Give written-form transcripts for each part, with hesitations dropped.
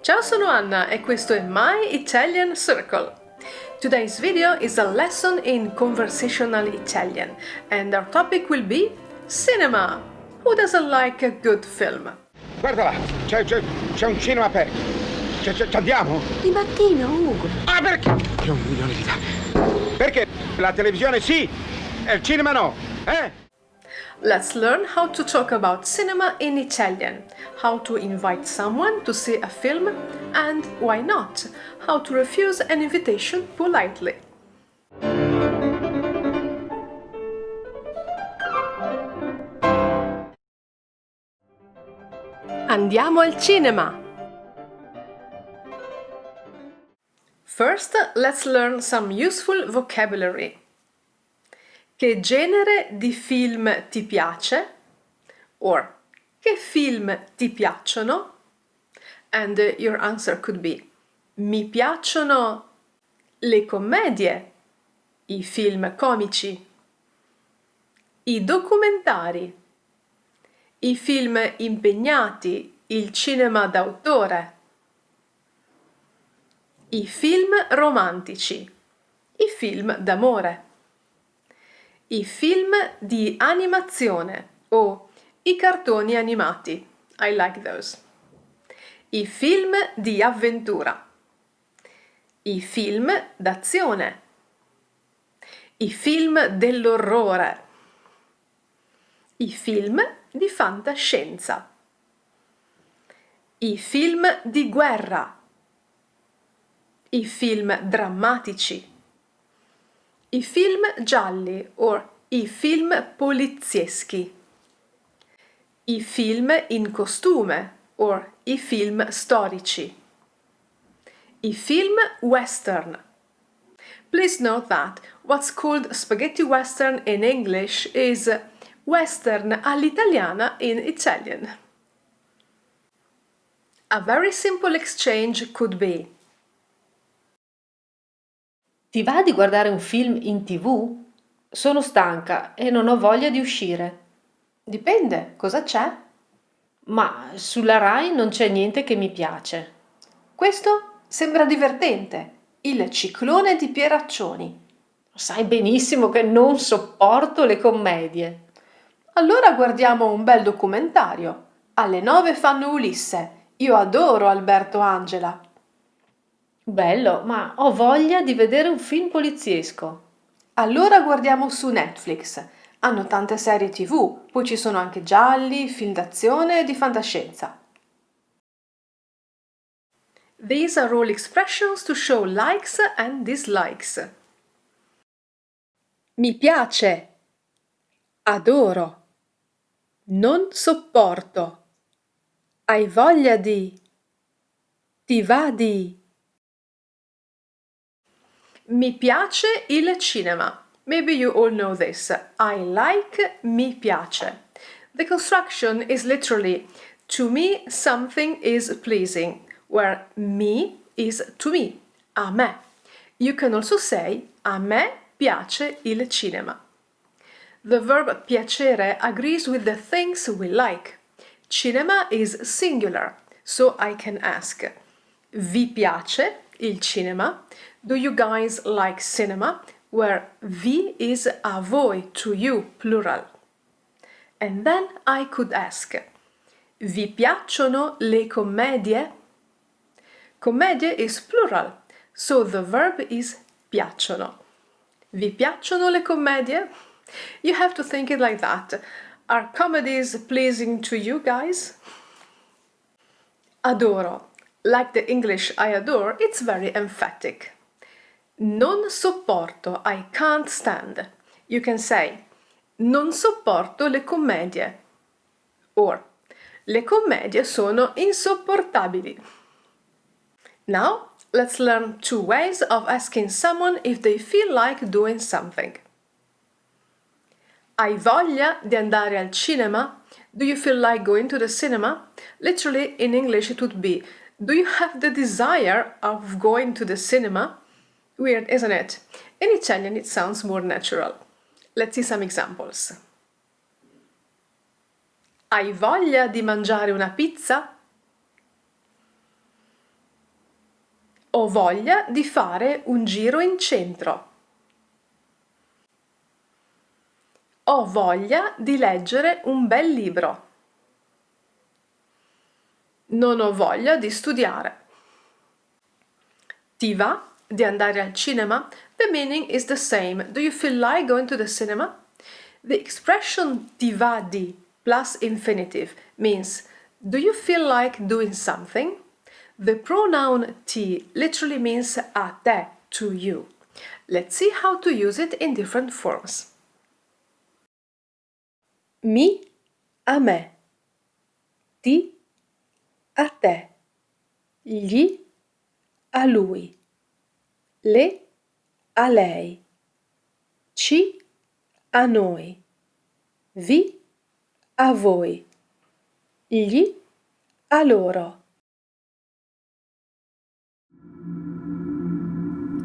Ciao, sono Anna e questo è My Italian Circle. Today's video is a lesson in conversational Italian and our topic will be cinema. Who doesn't like a good film? Guarda là, c'è un cinema aperto. Ci andiamo? Di mattina, Ugo. Ah, perché? Io ho 1.000.000 di idee. Perché la televisione sì e il cinema no, eh? Let's learn how to talk about cinema in Italian, how to invite someone to see a film, and why not, how to refuse an invitation politely. Andiamo al cinema! First, let's learn some useful vocabulary. Che genere di film ti piace? Or che film ti piacciono? And your answer could be: mi piacciono le commedie, i film comici, i documentari, i film impegnati, il cinema d'autore, i film romantici, i film d'amore, i film di animazione o i cartoni animati. I like those. I film di avventura, i film d'azione, i film dell'orrore, i film di fantascienza, i film di guerra, i film drammatici, i film gialli o i film polizieschi, i film in costume o i film storici, i film western. Please note that what's called spaghetti western in English is western all'italiana in Italian. A very simple exchange could be: Ti va di guardare un film in TV? Sono stanca e non ho voglia di uscire. dipende, cosa c'è? Ma sulla Rai non c'è niente che mi piace. Questo sembra divertente, il ciclone di Pieraccioni. Sai benissimo che non sopporto le commedie. Allora guardiamo un bel documentario. Alle 9 fanno Ulisse. Io adoro Alberto Angela. Bello, ma ho voglia di vedere un film poliziesco. Allora guardiamo su Netflix. Hanno tante serie TV, poi ci sono anche gialli, film d'azione e di fantascienza. These are all expressions to show likes and dislikes. Mi piace, adoro, non sopporto, hai voglia di, ti va di. Mi piace il cinema. Maybe you all know this. I like mi piace. The construction is literally to me something is pleasing, where me is to me, a me. You can also say a me piace il cinema. The verb piacere agrees with the things we like. Cinema is singular, so I can ask: vi piace il cinema? Do you guys like cinema? Where vi is a voi, to you, plural. And then I could ask: vi piacciono le commedie? Commedie is plural, so the verb is piacciono. Vi piacciono le commedie? You have to think it like that. Are comedies pleasing to you guys? Adoro. Like the English I adore, it's very emphatic. Non sopporto, I can't stand. You can say: non sopporto le commedie. Or: le commedie sono insopportabili. Now, let's learn 2 ways of asking someone if they feel like doing something. Hai voglia di andare al cinema? Do you feel like going to the cinema? Literally, in English it would be: do you have the desire of going to the cinema? Weird, isn't it? In Italian it sounds more natural. Let's see some examples. Hai voglia di mangiare una pizza? Ho voglia di fare un giro in centro. Ho voglia di leggere un bel libro. Non ho voglia di studiare. Ti va di andare al cinema? The meaning is the same. Do you feel like going to the cinema? The expression ti va di plus infinitive means do you feel like doing something? The pronoun ti literally means a te, to you. Let's see how to use it in different forms. Mi, a me. Ti, a te. Gli, a lui. Le, a lei. Ci, a noi. Vi, a voi. Gli, a loro.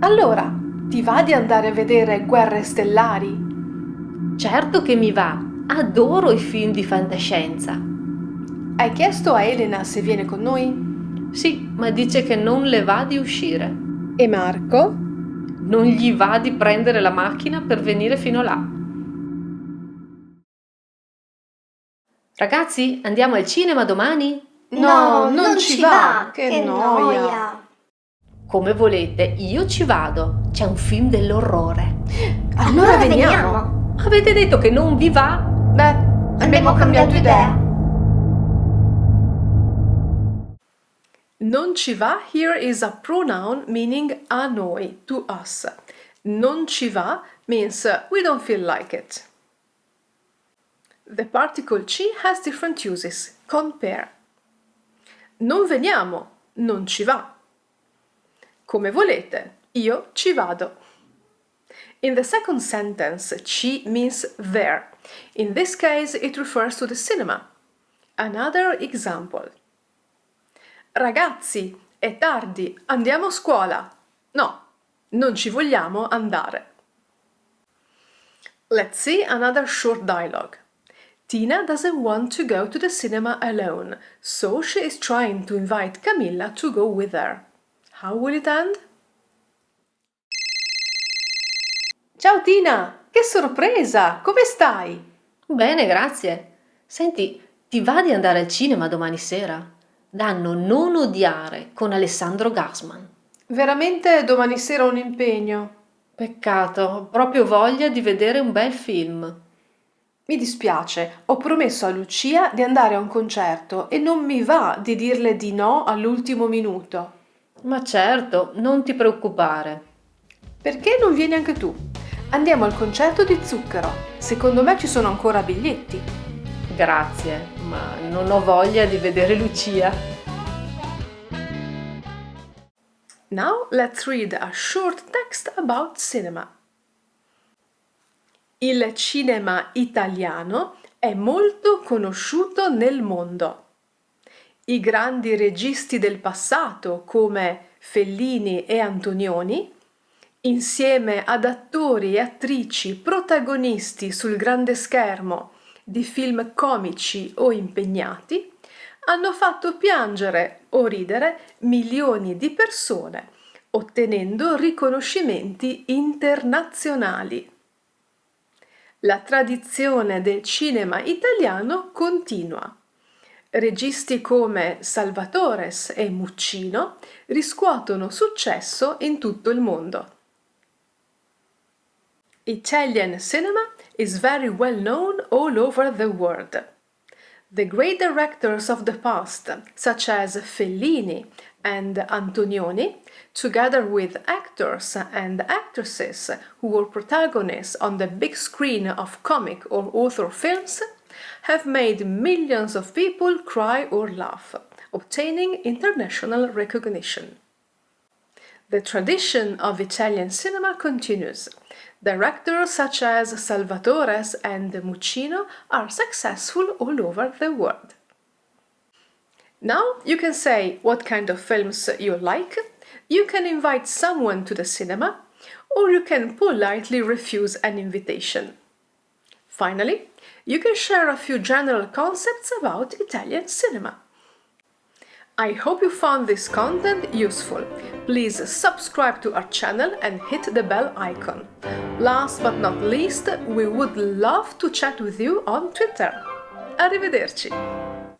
Allora, ti va di andare a vedere Guerre Stellari? Certo che mi va, adoro i film di fantascienza. Hai chiesto a Elena se viene con noi? Sì, ma dice che non le va di uscire. E Marco? Non gli va di prendere la macchina per venire fino là. Ragazzi, andiamo al cinema domani? No, non ci va, che noia. Come volete, io ci vado. C'è un film dell'orrore. Allora veniamo. Avete detto che non vi va? Beh, abbiamo cambiato idea. Non ci va here is a pronoun meaning a noi, to us. Non ci va means we don't feel like it. The particle ci has different uses. Compare. Non veniamo, non ci va. Come volete, io ci vado. In the second sentence, ci means there. In this case, it refers to the cinema. Another example. Ragazzi, è tardi, andiamo a scuola. No, non ci vogliamo andare. Let's see another short dialogue. Tina doesn't want to go to the cinema alone, so she is trying to invite Camilla to go with her. How will it end? Ciao Tina, che sorpresa! Come stai? Bene, grazie. Senti, ti va di andare al cinema domani sera? Danno Non odiare con Alessandro Gassman. Veramente domani sera ho un impegno. Peccato, ho proprio voglia di vedere un bel film. Mi dispiace, ho promesso a Lucia di andare a un concerto e non mi va di dirle di no all'ultimo minuto. Ma certo, non ti preoccupare. Perché non vieni anche tu? Andiamo al concerto di Zucchero. Secondo me ci sono ancora biglietti. Grazie, ma non ho voglia di vedere Lucia. Now let's read a short text about cinema. Il cinema italiano è molto conosciuto nel mondo. I grandi registi del passato come Fellini e Antonioni, insieme ad attori e attrici protagonisti sul grande schermo di film comici o impegnati, hanno fatto piangere o ridere milioni di persone, ottenendo riconoscimenti internazionali. La tradizione del cinema italiano continua. Registi come Salvatores e Muccino riscuotono successo in tutto il mondo. Italian cinema is very well known all over the world. The great directors of the past, such as Fellini and Antonioni, together with actors and actresses who were protagonists on the big screen of comic or author films, have made millions of people cry or laugh, obtaining international recognition. The tradition of Italian cinema continues. Directors such as Salvatores and Muccino are successful all over the world. Now you can say what kind of films you like, you can invite someone to the cinema, or you can politely refuse an invitation. Finally, you can share a few general concepts about Italian cinema. I hope you found this content useful. Please subscribe to our channel and hit the bell icon. Last but not least, we would love to chat with you on Twitter. Arrivederci!